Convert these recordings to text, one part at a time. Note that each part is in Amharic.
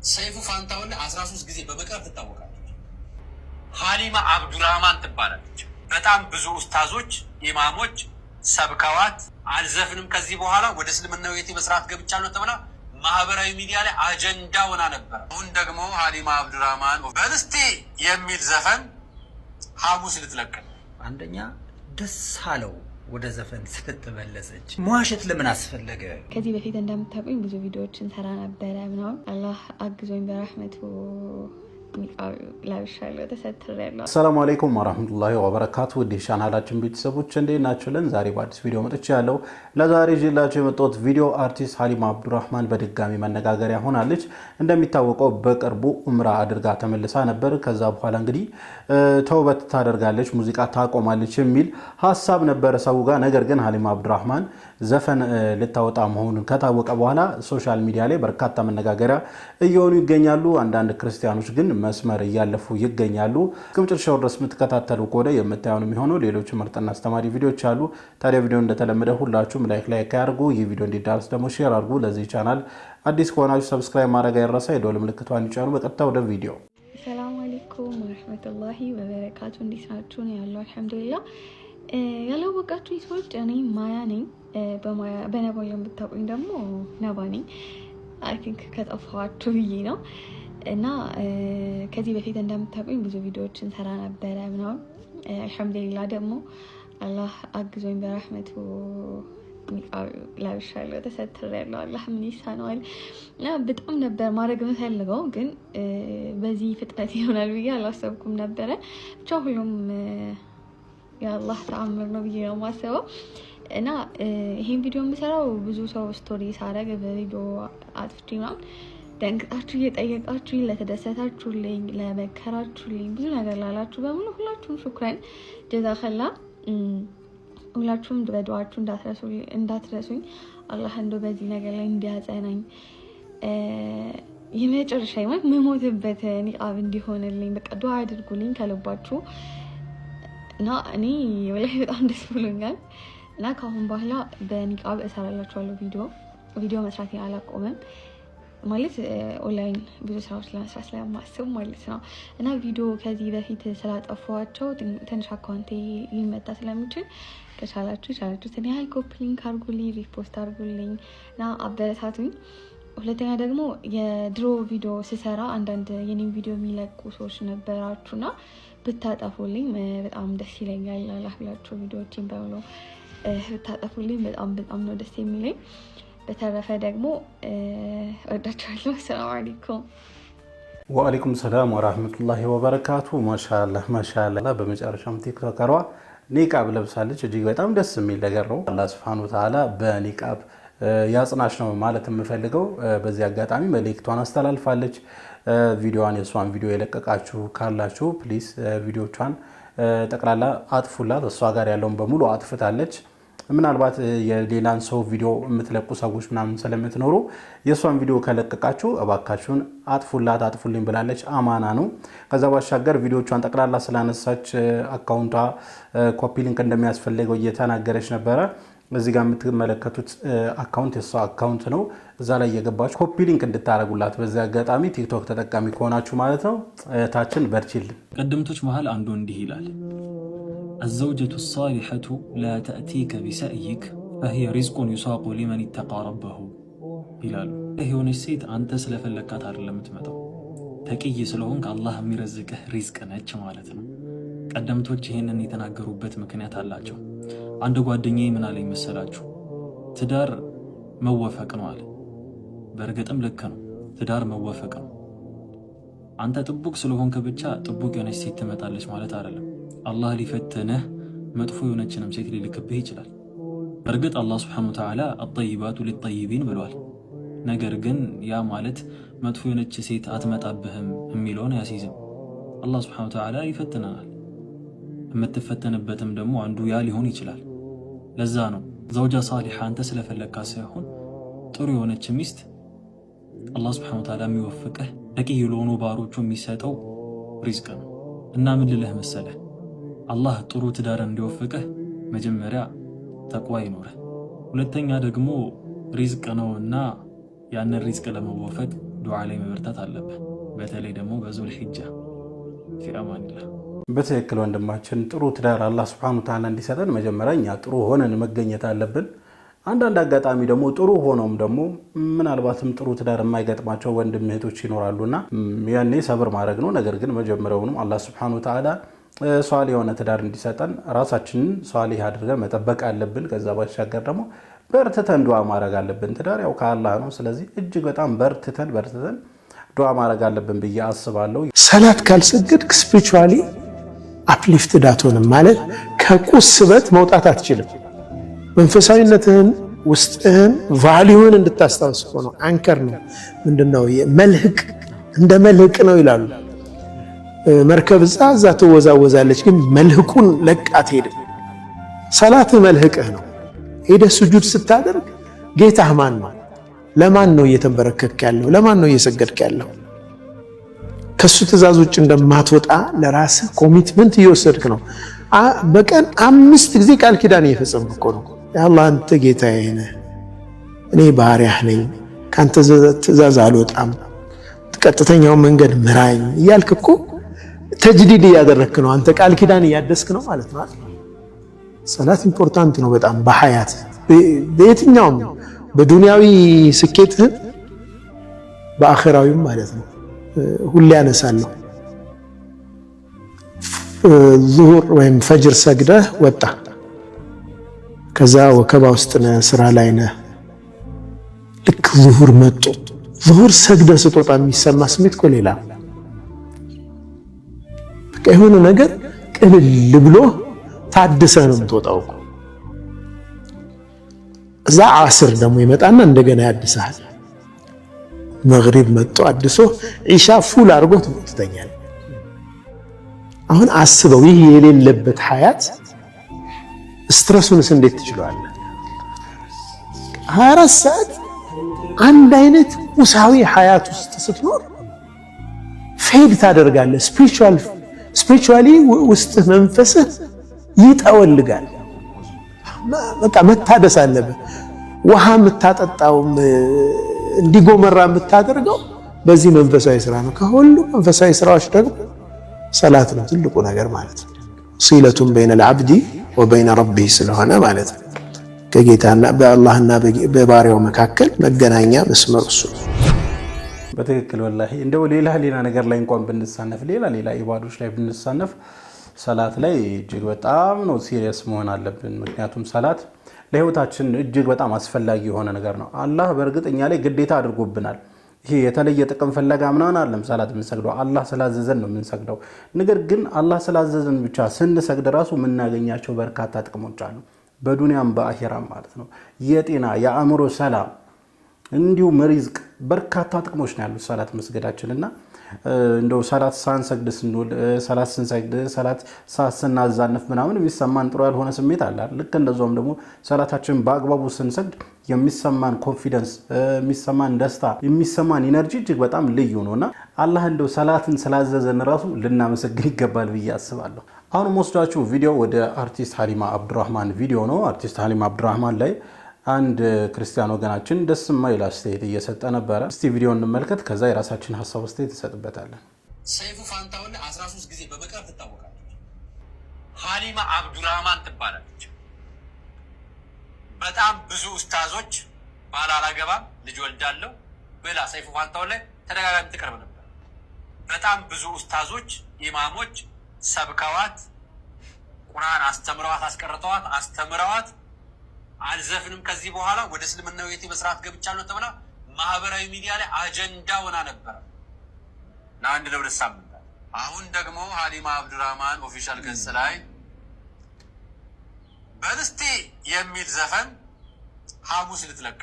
ሰይፉ ፋንታውን 13 ጊዜ በመቅረብ ትታወቃለች። ሀሊማ አብዱራህማን ትባላለች። በጣም ብዙ ኡስታዞች ኢማሞች ሰብከዋት አልዘፍንም ከዚህ በኋላ ወደ እስልምናው የት መስራት ገብቻለሁ ተብላ ማህበራዊ ሚዲያ ላይ አጀንዳ ሆና ነበር። አሁን ደግሞ ሀሊማ አብዱራህማን በልስቴ የሚል ዘፈን ሐሙስ ልትለቅ አንደኛ ደስ አለው ወደ ዘፈን ስትመለሰች። መዋሸት ለምን አስፈለገ? ከዚህ በፊት እንደምታውቁኝ ብዙ ቪዲዮዎችን ሰራ ነበረ ምናምን አላህ አግዞኝ በረህመቱ አሰላሙ አለይኩም ወራህመቱላሂ ወበረካቱ። ውድ ቻናላችን ቤተሰቦች እንዴት ናችሁልን? ዛሬ በአዲስ ቪዲዮ መጥቻለሁ። ለዛሬ ይዤላችሁ የመጣሁት ቪዲዮ አርቲስት ሀሊማ አብዱራህማን በድጋሚ መነጋገሪያ ሆናለች። እንደሚታወቀው በቅርቡ ኡምራ አድርጋ ተመልሳ ነበር። ከዛ በኋላ እንግዲህ ተውበት ታደርጋለች፣ ሙዚቃ ታቆማለች የሚል ሀሳብ ነበረ ሰው ጋር። ነገር ግን ሀሊማ አብዱራህማን ዘፈን ልታወጣ መሆኑን ከታወቀ በኋላ ሶሻል ሚዲያ ላይ በርካታ መነጋገሪያ እየሆኑ ይገኛሉ። አንዳንድ ክርስቲያኖች ግን መስመር እያለፉ ይገኛሉ። እስከመጨረሻው ድረስ የምትከታተሉ ከሆነ የምታዩን የሚሆነው ሌሎች ምርጥና አስተማሪ ቪዲዮዎች አሉ። ታዲያ ቪዲዮ እንደተለመደ ሁላችሁም ላይክ ያርጉ። ይህ ቪዲዮ እንዲዳረስ ደግሞ ሼር አድርጉ። ለዚህ ቻናል አዲስ ከሆናችሁ ሰብስክራይብ ማድረግ አይረሳ። የደወል ምልክቷን ይጫኑ። በቀጥታ ወደ ቪዲዮ። ሰላም አለይኩም ወራህመቱላሂ ወበረካቱ። እንዴት ናችሁ? ነው ያለው አልሐምዱሊላህ። ያላወቃችሁኝ ሰዎች እኔ ማያ ነኝ። በነባ የምታውቁኝ ደግሞ ነባ ነኝ። አይ ቲንክ ከጠፋችሁ ብዬ ነው። እና ከዚህ በፊት እንደምታውቁኝ ብዙ ቪዲዮዎችን ሰራ ነበረ ምናምን አልሐምዱሊላህ ደግሞ አላህ አግዞኝ በረህመቱ ላብሻለሁ ተሰትሬያለሁ። አላህ ምን ይሳነዋል። እና በጣም ነበር ማድረግ የምፈልገው ግን በዚህ ፍጥነት ይሆናል ብዬ አላሰብኩም ነበረ። ብቻ ሁሉም የአላህ ተአምር ነው ብዬ ነው የማስበው። እና ይሄን ቪዲዮ የምሰራው ብዙ ሰው ስቶሪ ሳረግ በቪዲዮ አጥፍቼ ምናምን ደንግጣችሁ እየጠየቃችሁኝ ለተደሰታችሁልኝ፣ ለመከራችሁልኝ፣ ብዙ ነገር ላላችሁ በሙሉ ሁላችሁም ሹክራን ጀዛከላ። ሁላችሁም በዱዓችሁ እንዳትረሱኝ። አላህ እንደው በዚህ ነገር ላይ እንዲያጸናኝ የመጨረሻ መሞትበት ኒቃብ እንዲሆንልኝ በቃ ዱዓ አድርጉልኝ ከልባችሁ። እና እኔ ወላሂ በጣም ደስ ብሎኛል። እና ከአሁን በኋላ በኒቃብ እሰራላችኋለሁ ቪዲዮ መስራት አላቆምም ማለት ኦንላይን ብዙ ስራዎች ለመስራት ስለማስብ ማለት ነው። እና ቪዲዮ ከዚህ በፊት ስላጠፋኋቸው ትንሽ አካውንቴ ሊመታ ስለሚችል ከቻላችሁ ትንሽ ያህል ኮፒ ሊንክ አድርጉልኝ፣ ሪፖስት አድርጉልኝ እና አበረታቱኝ። ሁለተኛ ደግሞ የድሮ ቪዲዮ ስሰራ አንዳንድ የኔም ቪዲዮ የሚለቁ ሰዎች ነበራችሁና ብታጠፉልኝ በጣም ደስ ይለኛል። አላህ ብላችሁ ቪዲዮዎችን በሙሉ ብታጠፉልኝ በጣም ነው ደስ የሚለኝ። በተረፈ ደግሞ ወዳችኋለሁ። ሰላም አለይኩም። ወአለይኩም ሰላም ወራህመቱላሂ ወበረካቱ። ማሻአላህ በመጨረሻም ቲክቶከሯ ኒቃብ ለብሳለች። እጅግ በጣም ደስ የሚል ነገር ነው። አላህ ሱብሓነሁ ወተዓላ በኒቃብ ያጽናሽ ነው ማለት የምፈልገው። በዚህ አጋጣሚ መልእክቷን አስተላልፋለች። የእሷን ቪዲዮ የለቀቃችሁ ካላችሁ ፕሊስ ቪዲዮቿን ጠቅላላ አጥፉላት። እሷ ጋር ያለውን በሙሉ አጥፍታለች። ምናልባት የሌላን ሰው ቪዲዮ የምትለቁ ሰዎች ምናምን ስለምትኖሩ የእሷን ቪዲዮ ከለቀቃችሁ እባካችሁን አጥፉልኝ ብላለች። አማና ነው። ከዛ ባሻገር ቪዲዮቿን ጠቅላላ ስላነሳች አካውንቷ ኮፒ ሊንክ እንደሚያስፈልገው እየተናገረች ነበረ። እዚህ ጋር የምትመለከቱት አካውንት የሷ አካውንት ነው። እዛ ላይ እየገባችሁ ኮፒ ሊንክ እንድታረጉላት በዚህ አጋጣሚ ቲክቶክ ተጠቃሚ ከሆናችሁ ማለት ነው። ታችን በርችልን። ቀደምቶች መሃል አንዱ እንዲህ ይላል፣ الزوجة الصالحة لا تأتيك بسأيك فهي رزق يساق لمن اتقى ربه ይላሉ። የሆነች ሴት አንተ ስለፈለካት አይደለም የምትመጣው፣ ተቅይ ስለሆንክ አላህ የሚረዝቅህ ሪዝቅ ነች ማለት ነው። ቀደምቶች ይሄንን የተናገሩበት ምክንያት አላቸው። አንድ ጓደኛዬ ምን አለኝ መሰላችሁ? ትዳር መወፈቅ ነው አለ። በእርግጥም ልክ ነው፣ ትዳር መወፈቅ ነው። አንተ ጥቡቅ ስለሆንክ ብቻ ጥቡቅ የሆነች ሴት ትመጣለች ማለት አይደለም። አላህ ሊፈትንህ መጥፎ የሆነችንም ሴት ሊልክብህ ይችላል። በእርግጥ አላህ ሱብሓነሁ ወተዓላ አጠይባቱ ሊጠይቢን ብሏል። ነገር ግን ያ ማለት መጥፎ የሆነች ሴት አትመጣብህም የሚለውን አያስይዝም። አላህ ሱብሓነሁ ወተዓላ ይፈትነናል። የምትፈተንበትም ደግሞ አንዱ ያ ሊሆን ይችላል። ለዛ ነው ዘውጃ ሳሊሓ አንተ ስለፈለግካት ሳይሆን ጥሩ የሆነች ሚስት አላህ ሱብሓነሁ ወተዓላ የሚወፍቅህ ተቅይ ለሆኑ ባሮቹ የሚሰጠው ሪዝቅ ነው። እና ምን ልልህ መሰለህ፣ አላህ ጥሩ ትዳር እንዲወፍቅህ መጀመሪያ ተቅዋ ይኖርህ፣ ሁለተኛ ደግሞ ሪዝቅ ነውና ያንን ሪዝቅ ለመወፈቅ ዱዓ ላይ መበርታት አለብህ። በተለይ ደግሞ በዙል ሒጃ ፊ አማኒላህ። በትክክል ወንድማችን ጥሩ ትዳር አላህ ሱብሓነሁ ወተዓላ እንዲሰጠን መጀመሪያ እኛ ጥሩ ሆነን መገኘት አለብን። አንዳንድ አጋጣሚ ደግሞ ጥሩ ሆኖም ደግሞ ምናልባትም ጥሩ ትዳር የማይገጥማቸው ወንድም እህቶች ይኖራሉና ያኔ ሰብር ማድረግ ነው። ነገር ግን መጀመሪያውንም አላህ ሱብሓነሁ ወተዓላ ሷሊህ የሆነ ትዳር እንዲሰጠን ራሳችንን ሷሊህ አድርገን መጠበቅ አለብን። ከዛ ባሻገር ደግሞ በርትተን ዱዓ ማድረግ አለብን። ትዳር ያው ከአላህ ነው። ስለዚህ እጅግ በጣም በርትተን ዱዓ ማድረግ አለብን ብዬ አስባለሁ። ሰላት ካልሰገድክ ስፒሪቹዋሊ አፕሊፍትድ አትሆንም ማለት ከቁስበት መውጣት አትችልም። መንፈሳዊነትህን ውስጥህን ቫልዩን እንድታስታውስ ነው። አንከር ነው ምንድነው መልህቅ እንደ መልህቅ ነው ይላሉ። መርከብ እዛ ትወዛወዛለች፣ ግን መልህቁን ለቃ አትሄድም። ሰላት መልህቅህ ነው። ሄደህ ስጁድ ስታደርግ ጌታህ ማን ነው? ለማን ነው እየተንበረከክ ያለው? ለማን ነው እየሰገድክ ያለው? ከሱ ትእዛዝ ውጭ እንደማትወጣ ለራስህ ኮሚትመንት እየወሰድክ ነው። በቀን 5 ጊዜ ቃል ኪዳን እየፈጸምክ እኮ ነው። ያአላህ አንተ ጌታዬ ነህ፣ እኔ ባሪያህ ነኝ፣ ካንተ ትእዛዝ አልወጣም፣ ቀጥተኛውን መንገድ ምራኝ እያልክ እኮ ተጅዲድ እያደረክ ነው። አንተ ቃል ኪዳን እያደስክ ነው ማለት ነው። ሰላት ኢምፖርታንት ነው በጣም በሐያት በየትኛውም በዱንያዊ ስኬትህ በአኺራዊም ማለት ነው። ሁሌ ያነሳለሁ ዙሁር ወይም ፈጅር ሰግደህ ወጣ፣ ከዛ ወከባ ውስጥ ነህ፣ ስራ ላይ ነህ። ልክ ዙሁር መጡ፣ ዙሁር ሰግደህ ስትወጣ የሚሰማ ስሜት እኮ ሌላ በቃ የሆነ ነገር ቅልል ብሎ ታድሰህ ነው የምትወጣው። እዛ ዓስር ደግሞ ይመጣና እንደገና ያድሳል። መግሪብ መጥቶ አድሶ ዒሻ ፉል አድርጎ ትተኛለህ። አሁን አስበው ይህ የሌለበት ሐያት ስትረሱንስ እንዴት ትችላለህ? 24 ሰዓት አንድ አይነት ቁሳዊ ሐያት ውስጥ ስትኖር ፌድ ታደርጋለህ። ስፒሪቹዋሊ ውስጥ መንፈስህ ይጠወልጋል። በቃ መታደስ አለብህ። ውሃ የምታጠጣውም እንዲጎመራ የምታደርገው በዚህ መንፈሳዊ ስራ ነው። ከሁሉ መንፈሳዊ ስራዎች ደግሞ ሰላት ነው ትልቁ ነገር ማለት ነው። ሲለቱን በይነል ዐብዲ ወበይነ ረቢህ ስለሆነ ማለት ነው። ከጌታና በአላህና በባሪያው መካከል መገናኛ መስመር እሱ ነው። በትክክል ወላሂ እንደው ሌላ ነገር ላይ እንኳን ብንሳነፍ ሌላ ኢባዶች ላይ ብንሳነፍ ሰላት ላይ እጅግ በጣም ነው ሲሪየስ መሆን አለብን። ምክንያቱም ሰላት ለህይወታችን እጅግ በጣም አስፈላጊ የሆነ ነገር ነው። አላህ በእርግጠኛ ላይ ግዴታ አድርጎብናል። ይሄ የተለየ ጥቅም ፈለጋ ምናምን አይደለም ሰላት የምንሰግደው፣ አላህ ስላዘዘን ነው የምንሰግደው። ነገር ግን አላህ ስላዘዘን ብቻ ስንሰግድ ራሱ የምናገኛቸው በርካታ ጥቅሞች አሉ፣ በዱንያም በአኺራም ማለት ነው። የጤና የአእምሮ ሰላም እንዲሁም ሪዝቅ በርካታ ጥቅሞች ነው ያሉት ሰላት መስገዳችንና እንደው ሰላት ሳንሰግድ ስንውል ሰላት ስንሰግድ ሰላት ሳስናዛነፍ ምናምን የሚሰማን ጥሩ ያልሆነ ስሜት አለ። ልክ እንደዛውም ደግሞ ሰላታችን በአግባቡ ስንሰግድ የሚሰማን ኮንፊደንስ፣ የሚሰማን ደስታ፣ የሚሰማን ኢነርጂ እጅግ በጣም ልዩ ነውና አላህ እንደው ሰላትን ስላዘዘን ራሱ ልናመሰግን ይገባል ብዬ አስባለሁ። አሁን ወስዳችሁ ቪዲዮ ወደ አርቲስት ሀሊማ አብዱራህማን ቪዲዮ ነው። አርቲስት ሀሊማ አብዱራህማን ላይ አንድ ክርስቲያን ወገናችን ደስ የማይል አስተያየት እየሰጠ ነበረ። እስቲ ቪዲዮ እንመልከት፣ ከዛ የራሳችን ሀሳብ አስተያየት እንሰጥበታለን። ሰይፉ ፋንታሁን 13 ጊዜ በመቅረብ ትታወቃለች። ሀሊማ አብዱራህማን ትባላለች። በጣም ብዙ ኡስታዞች ባል አላገባም ልጅ ወልዳለሁ ብላ ሰይፉ ፋንታሁን ላይ ተደጋጋሚ ትቀርብ ነበር። በጣም ብዙ ኡስታዞች ኢማሞች ሰብከዋት፣ ቁርአን አስተምረዋት፣ አስተምረዋት አልዘፍንም ከዚህ በኋላ ወደ እስልምናው የት መስራት ገብቻለሁ ተብላ ማህበራዊ ሚዲያ ላይ አጀንዳ ሆና ነበር ለአንድ ለሁለት ሳምንታት። አሁን ደግሞ ሀሊማ አብዱራህማን ኦፊሻል ገጽ ላይ በልስቴ የሚል ዘፈን ሐሙስ ልትለቅ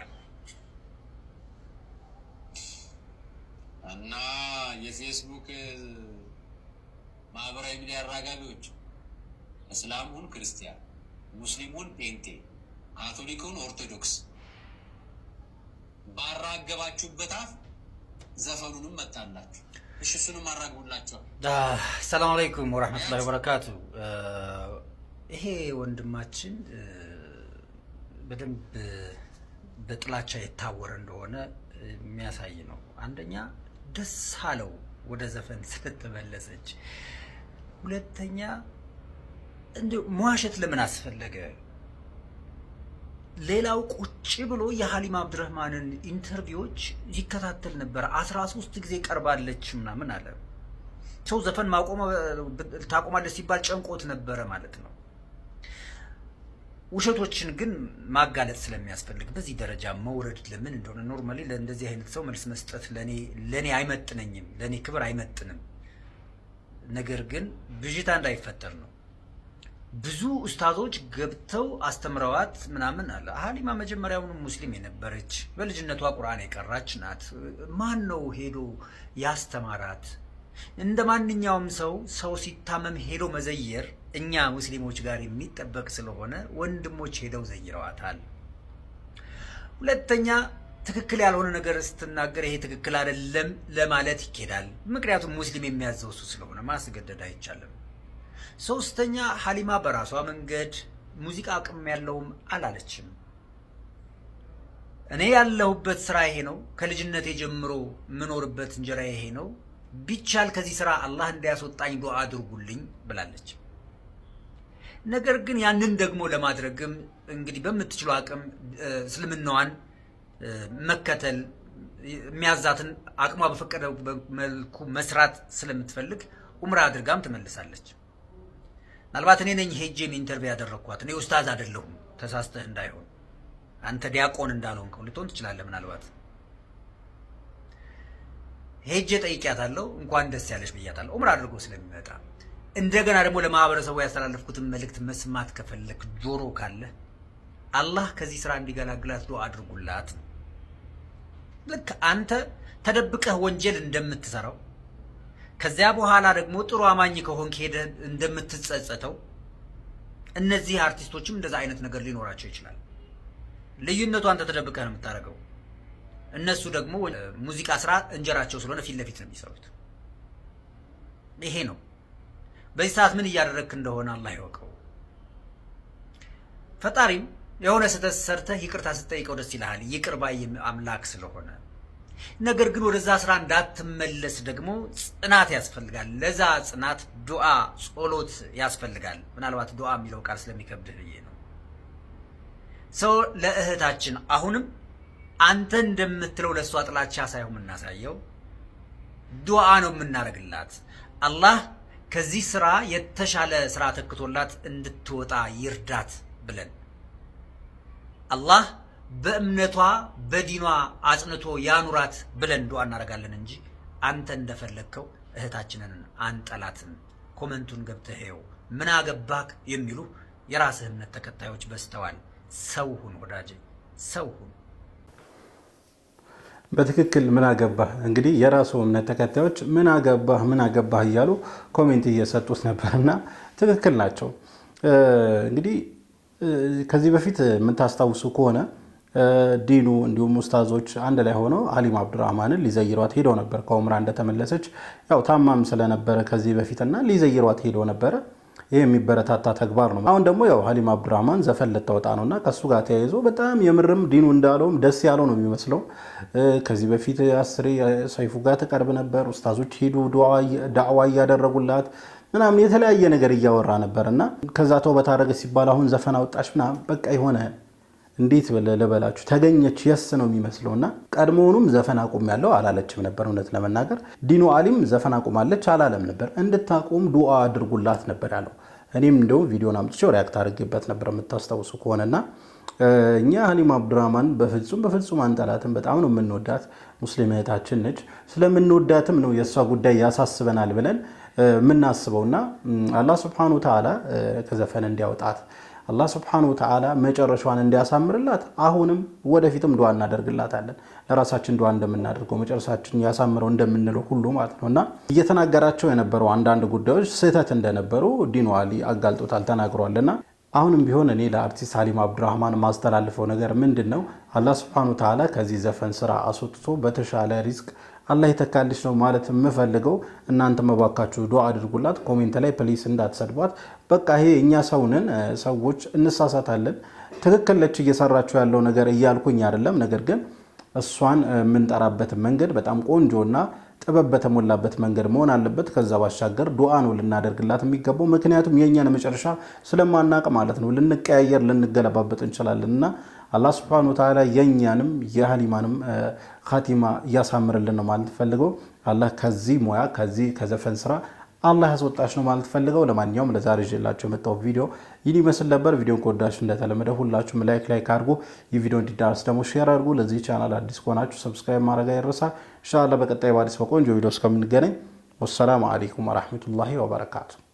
እና የፌስቡክ ማህበራዊ ሚዲያ አራጋቢዎች እስላሙን ክርስቲያን፣ ሙስሊሙን ጴንጤ፣ ካቶሊኩን ኦርቶዶክስ ባራገባችሁበት አፍ ዘፈኑንም መጣላችሁ። እሺ እሱንም አራግቡላችኋል። ሰላም አለይኩም ወራህመቱላሂ ወበረካቱ። ይሄ ወንድማችን በደንብ በጥላቻ የታወረ እንደሆነ የሚያሳይ ነው። አንደኛ ደስ አለው ወደ ዘፈን ስለተመለሰች፣ ሁለተኛ እንዴ መዋሸት ለምን አስፈለገ? ሌላው ቁጭ ብሎ የሐሊማ አብዱራህማንን ኢንተርቪዎች ይከታተል ነበር። 13 ጊዜ ቀርባለች ምናምን አለ። ሰው ዘፈን ታቆማለች ሲባል ጨንቆት ነበረ ማለት ነው። ውሸቶችን ግን ማጋለጥ ስለሚያስፈልግ በዚህ ደረጃ መውረድ ለምን እንደሆነ ኖርማሊ ለእንደዚህ አይነት ሰው መልስ መስጠት ለኔ አይመጥነኝም፣ ለኔ ክብር አይመጥንም። ነገር ግን ብዥታ እንዳይፈጠር ነው። ብዙ ኡስታዞች ገብተው አስተምረዋት ምናምን አለ። ሐሊማ መጀመሪያውንም ሙስሊም የነበረች በልጅነቷ ቁርአን የቀራች ናት። ማን ነው ሄዶ ያስተማራት? እንደ ማንኛውም ሰው ሲታመም ሄዶ መዘየር እኛ ሙስሊሞች ጋር የሚጠበቅ ስለሆነ ወንድሞች ሄደው ዘይረዋታል። ሁለተኛ ትክክል ያልሆነ ነገር ስትናገር ይሄ ትክክል አይደለም ለማለት ይኬዳል። ምክንያቱም ሙስሊም የሚያዘው እሱ ስለሆነ ማስገደድ አይቻልም። ሶስተኛ ሐሊማ በራሷ መንገድ ሙዚቃ አቅም ያለውም አላለችም። እኔ ያለሁበት ስራ ይሄ ነው፣ ከልጅነቴ ጀምሮ የምኖርበት እንጀራ ይሄ ነው፣ ቢቻል ከዚህ ስራ አላህ እንዲያስወጣኝ ዱዓ አድርጉልኝ ብላለች። ነገር ግን ያንን ደግሞ ለማድረግም እንግዲህ በምትችሉ አቅም እስልምናዋን መከተል የሚያዛትን አቅሟ በፈቀደው መልኩ መስራት ስለምትፈልግ ኡምራ አድርጋም ትመልሳለች። ምናልባት እኔ ነኝ ሄጄን ኢንተርቪው ያደረኳት፣ እኔ ኡስታዝ አይደለሁም፣ ተሳስተህ እንዳይሆን አንተ ዲያቆን እንዳልሆንከው ልትሆን ትችላለህ። ምናልባት ሄጄ ጠይቂያታለሁ፣ እንኳን ደስ ያለሽ ብያታለሁ፣ ኡምራ አድርጎ ስለሚመጣ። እንደገና ደግሞ ለማህበረሰቡ ያስተላለፍኩትን መልእክት መስማት ከፈለክ ጆሮ ካለ አላህ ከዚህ ስራ እንዲገላግላት ዱዓ አድርጉላት። ልክ አንተ ተደብቀህ ወንጀል እንደምትሰራው ከዚያ በኋላ ደግሞ ጥሩ አማኝ ከሆንክ ሄደህ እንደምትጸጸተው እነዚህ አርቲስቶችም እንደዛ አይነት ነገር ሊኖራቸው ይችላል። ልዩነቱ አንተ ተደብቀህ ነው የምታደርገው፣ እነሱ ደግሞ ሙዚቃ ስራ እንጀራቸው ስለሆነ ፊት ለፊት ነው የሚሰሩት። ይሄ ነው። በዚህ ሰዓት ምን እያደረግክ እንደሆነ አላህ ይወቀው። ፈጣሪም የሆነ ስህተት ሰርተህ ይቅርታ ስትጠይቀው ደስ ይልሃል፣ ይቅር ባይ አምላክ ስለሆነ። ነገር ግን ወደዛ ስራ እንዳትመለስ ደግሞ ጽናት ያስፈልጋል። ለዛ ጽናት ዱዓ፣ ጸሎት ያስፈልጋል። ምናልባት ዱዓ የሚለው ቃል ስለሚከብድህ ብዬ ነው። ሰው ለእህታችን አሁንም አንተ እንደምትለው ለሷ ጥላቻ ሳይሆን የምናሳየው ዱዓ ነው የምናደርግላት። አላህ ከዚህ ስራ የተሻለ ስራ ተክቶላት እንድትወጣ ይርዳት ብለን አላህ በእምነቷ በዲኗ አጽንቶ ያኑራት ብለን ዱዓ እናደርጋለን እንጂ አንተ እንደፈለግከው እህታችንን አንጠላትም። ኮመንቱን ገብተህ ይኸው ምን አገባክ የሚሉ የራስህ እምነት ተከታዮች በስተዋል። ሰው ሁን ወዳጄ፣ ሰው ሁን። በትክክል ምን አገባህ እንግዲህ የራሱ እምነት ተከታዮች ምን አገባህ እያሉ ኮሜንት እየሰጡት ነበርና ትክክል ናቸው። እንግዲህ ከዚህ በፊት የምታስታውሱ ከሆነ ዲኑ እንዲሁም ኡስታዞች አንድ ላይ ሆነው ሐሊማ አብዱራህማንን ሊዘይሯት ሄደው ነበር። ከኡምራ እንደተመለሰች ያው ታማም ስለነበረ ከዚህ በፊትና ሊዘይሯት ሄደው ነበረ። ይሄ የሚበረታታ ተግባር ነው። አሁን ደግሞ ያው ሐሊማ አብዱራህማን ዘፈን ልታወጣ ነውና ከሱ ጋር ተያይዞ በጣም የምርም ዲኑ እንዳለውም ደስ ያለው ነው የሚመስለው። ከዚህ በፊት አስሬ ሰይፉ ጋር ተቀርብ ነበር። ኡስታዞች ሄዱ ዳዕዋ እያደረጉላት ምናምን የተለያየ ነገር እያወራ ነበርና ከዛ ተውበት አደረገ ሲባል አሁን ዘፈን አወጣች ምናምን በቃ የሆነ እንዴት ልበላችሁ ተገኘች የስ ነው የሚመስለውና ቀድሞውንም ዘፈን አቁም ያለው አላለችም ነበር። እውነት ለመናገር ዲኑ አሊም ዘፈን አቁማለች አላለም ነበር። እንድታቆም ዱዓ አድርጉላት ነበር ያለው። እኔም እንደው ቪዲዮን አምጥቼው ሪያክት አድርጌበት ነበር የምታስታውሱ ከሆነና እኛ ሐሊማ አብዱራህማን በፍጹም አንጠላትም። በጣም ነው የምንወዳት፣ ሙስሊም እህታችን ነች። ስለምንወዳትም ነው የእሷ ጉዳይ ያሳስበናል ብለን የምናስበውና አላህ ሱብሓነሁ ወተዓላ ከዘፈን እንዲያወጣት አላህ ሱብሓነሁ ወተዓላ መጨረሻዋን እንዲያሳምርላት አሁንም ወደፊትም ዱዓ እናደርግላታለን። ለራሳችን ዱዓ እንደምናደርገው መጨረሻችን ያሳምረው እንደምንለው ሁሉ ማለት ነውና እየተናገራቸው የነበሩ አንዳንድ ጉዳዮች ስህተት እንደነበሩ ዲኑ አሊ አጋልጦታል፣ ተናግሯልና አሁንም ቢሆን እኔ ለአርቲስት ሐሊማ አብዱራህማን ማስተላልፈው ነገር ምንድነው? አላህ ሱብሓነሁ ወተዓላ ከዚህ ዘፈን ስራ አስወጥቶ በተሻለ ሪዝቅ አላህ ይተካልሽ ነው ማለት የምፈልገው። እናንተ መባካችሁ ዱዓ አድርጉላት። ኮሜንት ላይ ፕሊስ እንዳትሰድቧት። በቃ ይሄ እኛ ሰውንን ሰዎች እንሳሳታለን። ትክክል ነች እየሰራችሁ ያለው ነገር እያልኩኝ አይደለም። ነገር ግን እሷን የምንጠራበት መንገድ በጣም ቆንጆና ጥበብ በተሞላበት መንገድ መሆን አለበት። ከዛ ባሻገር ዱዓ ነው ልናደርግላት የሚገባው። ምክንያቱም የኛን መጨረሻ ስለማናቅ ማለት ነው። ልንቀያየር ልንገለባበጥ እንችላለንና አላህ Subhanahu Wa Ta'ala የኛንም የሐሊማንም ኻቲማ ያሳምርልን ነው ማለት ፈልገው። አላህ ከዚህ ሙያ ከዚህ ከዘፈን ስራ አላህ ያስወጣሽ ነው ማለት ፈልገው። ለማንኛውም ለዛሬ ይዤላችሁ የመጣው ቪዲዮ ይህን ይመስል ነበር። ቪዲዮን ከወዳችሁ እንደተለመደ ሁላችሁም ላይክ አድርጉ። ይህ ቪዲዮ እንዲዳረስ ደግሞ ሼር አድርጉ። ለዚህ ቻናል አዲስ ከሆናችሁ ሰብስክራይብ ማድረግ አይረሳ። ኢንሻአላህ በቀጣይ በአዲስ በቆንጆ ቪዲዮ እስከምንገናኝ ወሰላሙ አለይኩም ወራህመቱላሂ ወበረካቱ።